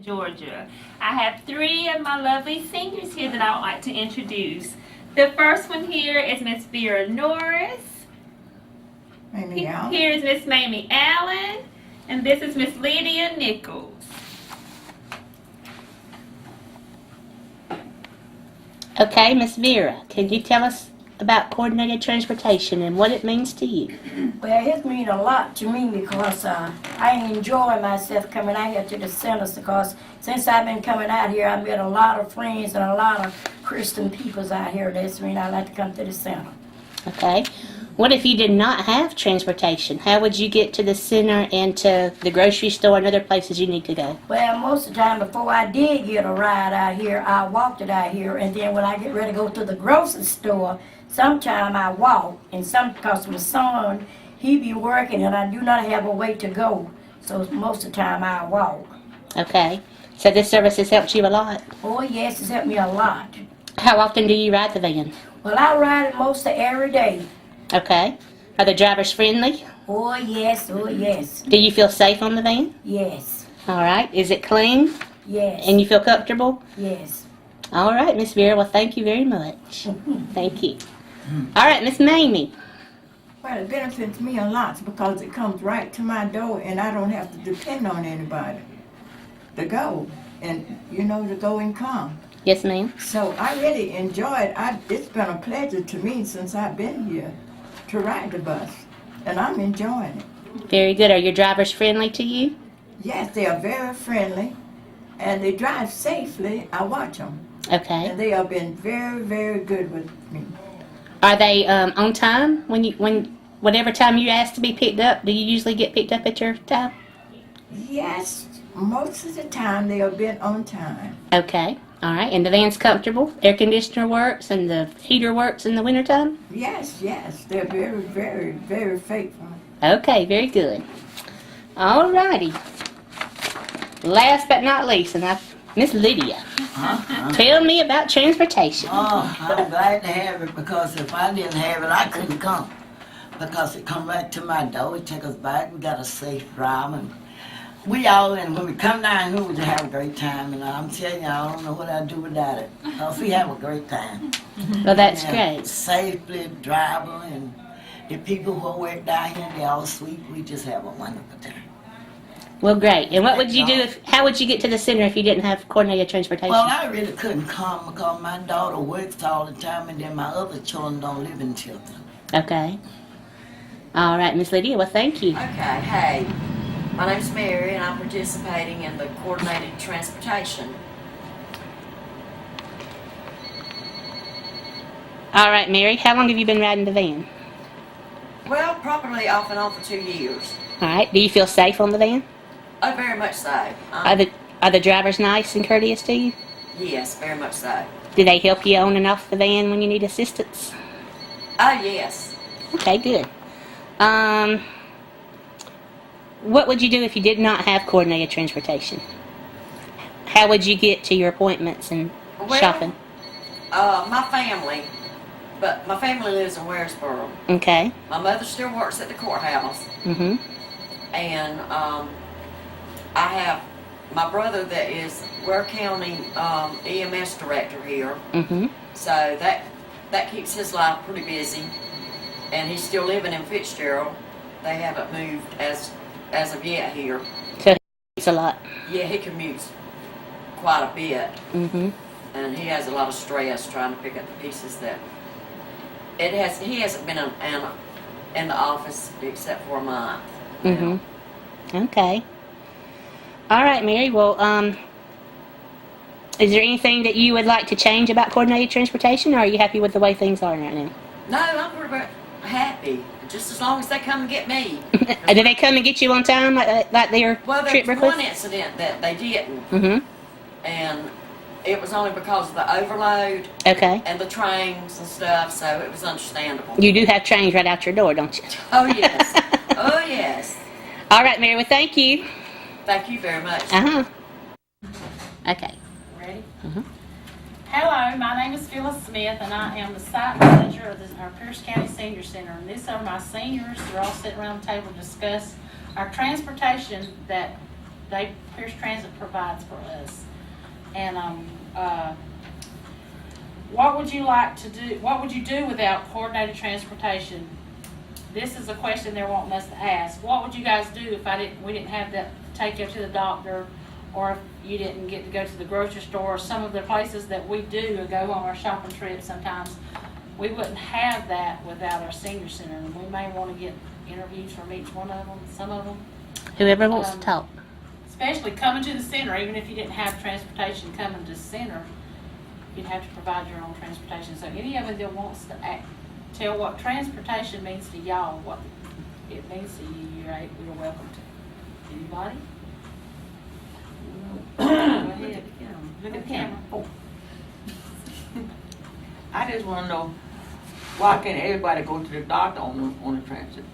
Georgia. I have three of my lovely seniors here that I would like to introduce. The first one here is Miss Vera Norris. Mamie Allen. Here is Miss Mamie Allen. And this is Miss Lydia Nichols. Okay, Miss Vera, can you tell us about coordinated transportation and what it means to you? Well, it means a lot to me because I enjoy myself coming out here to the centers because since I've been coming out here, I've met a lot of friends and a lot of Christian peoples out here. That's the reason I like to come to the center. Okay. What if you did not have transportation? How would you get to the center and to the grocery store and other places you need to go? Well, most of the time before I did get a ride out here, I walked it out here, and then when I get ready to go to the grocery store, sometime I walk, and because my son, he be working, and I do not have a way to go, so most of the time I walk. Okay. So this service has helped you a lot? Oh yes, it's helped me a lot. How often do you ride the van? Well, I ride it most of every day. Okay. Are the drivers friendly? Oh yes, oh yes. Do you feel safe on the van? Yes. All right. Is it clean? Yes. And you feel comfortable? Yes. All right, Miss Vera. Well, thank you very much. Thank you. All right, Miss Mamie. Well, it benefits me a lot because it comes right to my door and I don't have to depend on anybody to go and, to go and come. Yes, ma'am. So I really enjoy it. It's been a pleasure to me since I've been here to ride the bus, and I'm enjoying it. Very good. Are your drivers friendly to you? Yes, they are very friendly, and they drive safely. I watch them, Okay. and they have been very, very good with me. Are they on time whatever time you ask to be picked up? Do you usually get picked up at your time? Yes, most of the time they have been on time. Okay. All right. And the van's comfortable? Air conditioner works and the heater works in the wintertime? Yes, they're very, very, very faithful. Okay. Very good. All righty. Last but not least, Miss Lydia. Tell me about transportation. Oh, I'm glad to have it because if I didn't have it, I couldn't come. Because it come right to my door, it take us back, we got a safe drive, and when we come down here, we just have a great time, and I'm telling you, I don't know what I'd do without it. Because we have a great time. Well, that's And great. Safely driving, and the people who work down here, they all sweet. We just have a wonderful time. Well, great. And what would you do how would you get to the center if you didn't have coordinated transportation? Well, I really couldn't come because my daughter works all the time, and then my other children don't live in Chilton. Okay. All right, Miss Lydia. Well, thank you. Okay, hey, my name's Mary and I'm participating in the coordinated transportation. All right, Mary. How long have you been riding the van? Well, probably off and on for 2 years. All right. Do you feel safe on the van? Oh, very much so. Are the drivers nice and courteous to you? Yes, very much so. Do they help you on and off the van when you need assistance? Oh, yes. Okay, good. What would you do if you did not have coordinated transportation? How would you get to your appointments and shopping? My family lives in Waresboro. Okay. My mother still works at the courthouse. Mm-hmm. And I have my brother that is Ware County EMS director here. Mm-hmm. So that keeps his life pretty busy. And he's still living in Fitzgerald. They haven't moved as of yet here. So it's a lot. Yeah, he commutes quite a bit. Mm-hmm. And he has a lot of stress trying to pick up the pieces that he hasn't been in the office except for a month. Mm-hmm. Okay. All right, Mary. Well, is there anything that you would like to change about coordinated transportation, or are you happy with the way things are right now? No, I'm pretty happy. Just as long as they come and get me. Do they come and get you on time, like their Well, trip there was request? one incident that they didn't, Mm-hmm. and it was only because of the overload Okay. and the trains and stuff, so it was understandable. You do have trains right out your door, don't you? Oh, yes. Oh, yes. All right, Mary. Well, thank you. Thank you very much. Uh-huh. Okay. Ready? Mhm. Hello, my name is Phyllis Smith, and I am the site manager of our Pierce County Senior Center. And these are my seniors. They're all sitting around the table to discuss our transportation that Pierce Transit provides for us. And, what would you like to do, what would you do without coordinated transportation? This is a question they're wanting us to ask. What would you guys do if we didn't have that, take you to the doctor, or if you didn't get to go to the grocery store, or some of the places that we do or go on our shopping trips sometimes, we wouldn't have that without our senior center. And we may want to get interviews from each one of them, some of them. Whoever wants to talk. Especially coming to the center, even if you didn't have transportation coming to the center, you'd have to provide your own transportation. So any of it that wants to tell what transportation means to y'all, what it means to you, you're welcome to. Anybody? Go ahead. Look at the camera. Oh. I just want to know, why can't everybody go to the doctor on the transit?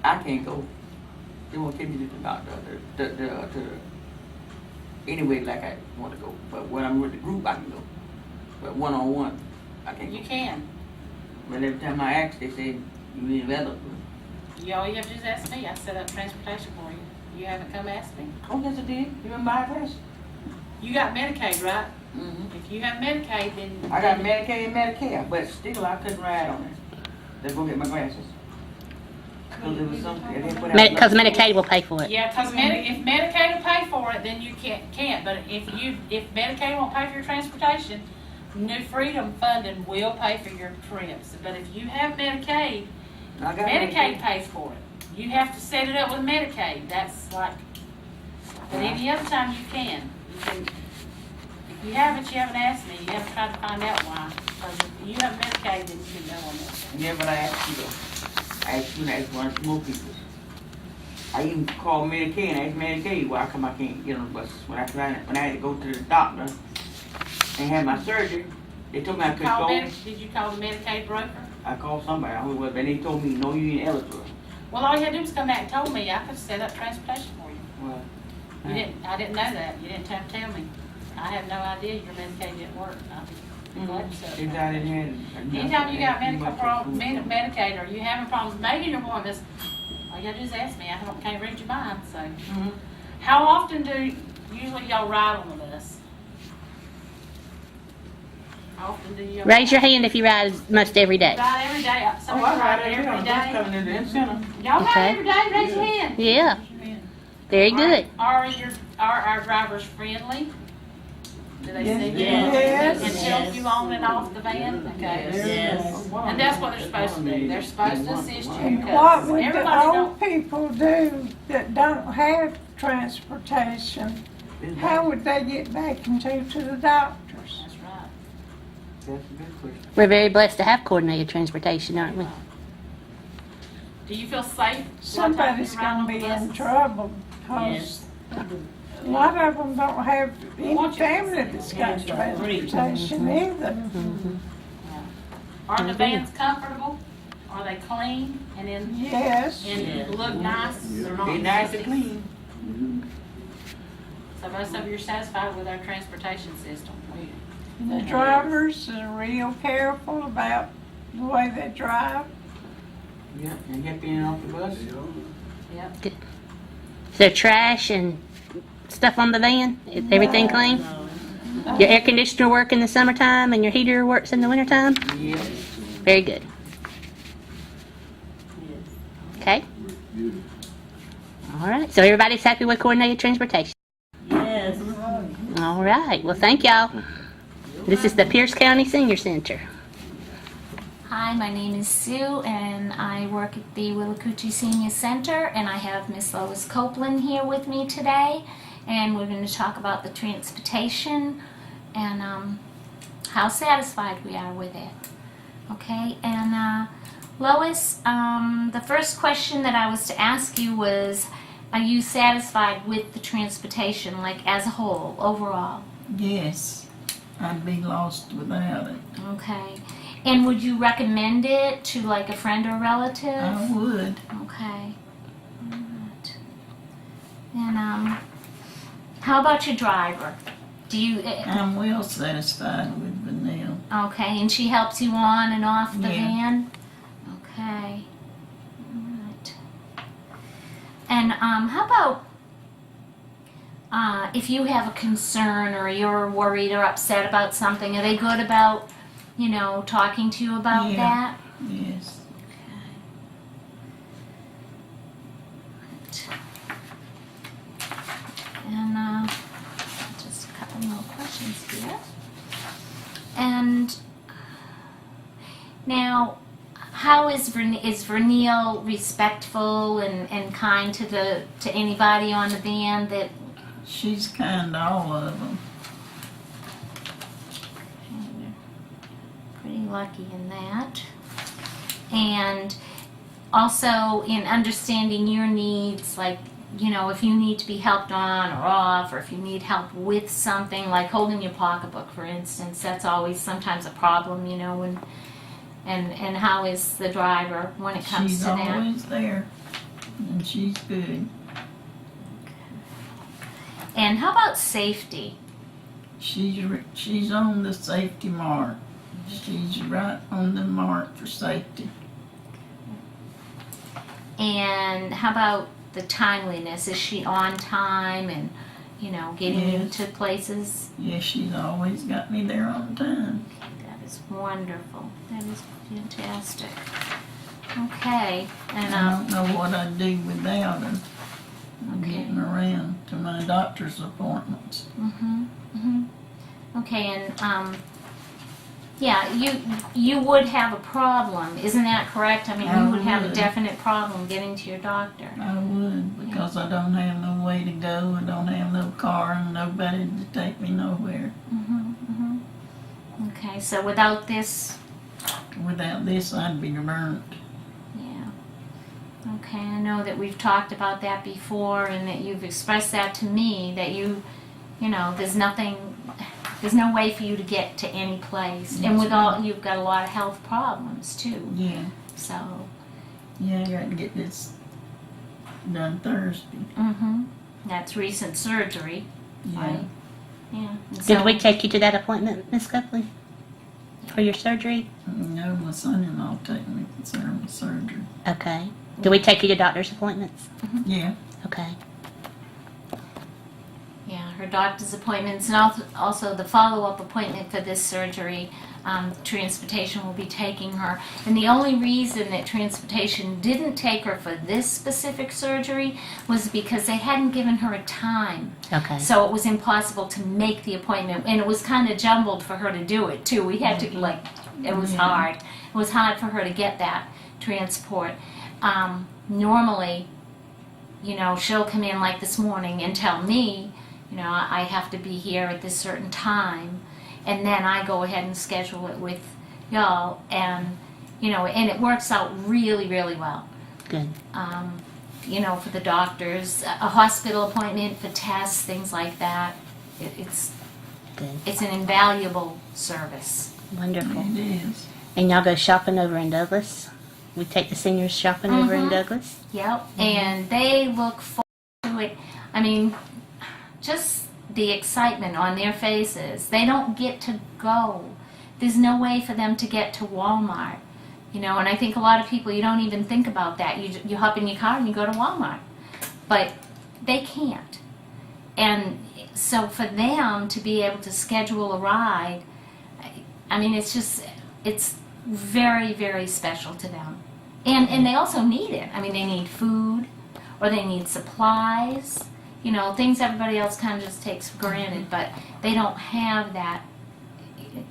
I can't go. They won't take me to the doctor, anyway, like I want to go. But when I'm with the group, I can go. But one-on-one, I can't go. You can. But every time I ask, they say, you need available. All you have to do is ask me. I set up transportation for you. You haven't come ask me. Oh, yes, I did. You remember my address? You got Medicaid, right? Mm-hmm. If you have Medicaid, then... I got Medicaid and Medicare, but still I couldn't ride on it. Let's go get my glasses. Because it was something... Because Medicaid will pay for it. Yeah, because if Medicaid will pay for it, then you can't. But if Medicaid won't pay for your transportation, New Freedom funding will pay for your trips. But if you have Medicaid, Medicaid pays for it. You have to set it up with Medicaid. That's like... But any other time you can. If you haven't asked me. You haven't tried to find out why. Because if you have Medicaid, then you can go on Medicaid. Yeah, but I asked you though. I asked you and I asked one or two more people. I even called Medicaid and asked Medicaid why come I can't get on the bus. When I had to go to the doctor and have my surgery, they told me I couldn't go. Did you call the Medicaid broker? I called somebody, I don't know what, but they told me, no, you ain't eligible. Well, all you had to do was come back and told me. I could have set up transportation for you. Well, I didn't know that. You didn't have to tell me. I had no idea your Medicaid didn't work. I'm glad you said If I didn't have it. Anytime you got Medicaid, or you having problems making your appointments, all you gotta do is ask me. I can't read your mind. So, How often do usually y'all ride on the bus? How often do you? Raise your hand if you ride most every day. Ride every day. Some Oh, of I you ride ride every day. every Just day. coming into the center. Y'all ride Okay. every day. Raise your hand. Yeah. Very good. Are our drivers friendly? Do they see you Yes. and help you on and off the van? Okay. Yes. And that's what they're supposed to do. They're supposed to assist you. And because what would the everybody don't. old people do that don't have transportation? How would they get back to the doctors? That's right. That's a good question. We're very blessed to have coordinated transportation, aren't we? Do you feel safe? Somebody's gonna be in trouble because a lot of them don't have any family that's got transportation either. Are the vans comfortable? Are they clean and Yes, look nice? They're not Be nice messy? and clean. So most of you are satisfied with our transportation system. the drivers are real careful about the way they drive. Yeah, and get in off the bus. Yep. Is there trash and stuff on the van? Is everything clean? Your air conditioner work in the summertime and your heater works in the wintertime? Yeah. Very good. Okay. All right. So everybody's happy with coordinated transportation? Yes. All right. Well, thank y'all. This is the Pierce County Senior Center. Hi, my name is Sue, and I work at the Willacoochee Senior Center, and I have Miss Lois Copeland here with me today, and we're going to talk about the transportation and how satisfied we are with it. Okay, and Lois, the first question that I was to ask you was, are you satisfied with the transportation, like as a whole, overall? Yes, I'd be lost without it. Okay. And would you recommend it to like a friend or relative? I would. Okay. Alright. And how about your driver? Do you I'm well satisfied with Vanille. okay, and she helps you on and off the Yeah. van? Okay. Alright. And how about if you have a concern or you're worried or upset about something, are they good about, talking to you about Yeah. that? Yes. And just a couple more questions here. And now, how is Vernille respectful and kind to anybody on the band that? She's kind to all of them. Pretty lucky in that. And also in understanding your needs, like, if you need to be helped on or off, or if you need help with something, like holding your pocketbook, for instance, that's always sometimes a problem, and how is the driver when it comes She's to that? always there, and she's good. And how about safety? She's on the safety mark. She's right on the mark for safety. And how about the timeliness? Is she on time and, getting you Yes. to places? Yeah, she's always got me there on time. That is wonderful. That is fantastic. Okay, and I don't know what I'd do without her. I'm Okay. getting around to my doctor's appointments. okay, and yeah, you would have a problem, isn't that correct? I mean, I you would have a would. definite problem getting to your doctor. I would, because I don't have no way to go. I don't have no car and nobody to take me nowhere. Okay, so without this, Without this, I'd be burnt. yeah. Okay, I know that we've talked about that before, and that you've expressed that to me, that there's no way for you to get to any place. And with all, you've got a lot of health problems too. Yeah. So, Yeah, I got to get this done Thursday. that's recent surgery, Yeah. right? Yeah. And Did so- we take you to that appointment, Miss Copley? For your surgery? No, my son-in-law taking me concerned with surgery. Okay. Did we take you to doctor's appointments? Yeah. Okay. Yeah, her doctor's appointments, and also the follow-up appointment for this surgery. Transportation will be taking her. And the only reason that transportation didn't take her for this specific surgery was because they hadn't given her a time. Okay. So it was impossible to make the appointment, and it was kind of jumbled for her to do it too. We had to it was hard. It was hard for her to get that transport. Normally, she'll come in like this morning and tell me, I have to be here at this certain time, and then I go ahead and schedule it with y'all, and and it works out really, really well. Good. For the doctors, a hospital appointment for tests, things like that. It's Good. it's an invaluable service. Wonderful. It is. And y'all go shopping over in Douglas? We take the seniors shopping over in Douglas? Yep, and they look forward to it. I mean, just the excitement on their faces. They don't get to go. There's no way for them to get to Walmart. And I think a lot of people, you don't even think about that. You hop in your car and you go to Walmart. But they can't. And so for them to be able to schedule a ride, I mean, it's very, very special to them. And they also need it. I mean, they need food, or they need supplies, things everybody else kind of just takes for granted, but they don't have that.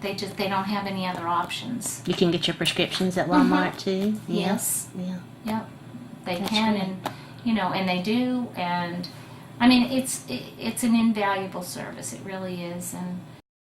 They don't have any other options. You can get your prescriptions at Walmart too? Yeah. Yes. Yeah. Yep. They That's can, great. and they do, and I mean, it's an invaluable service. It really is, and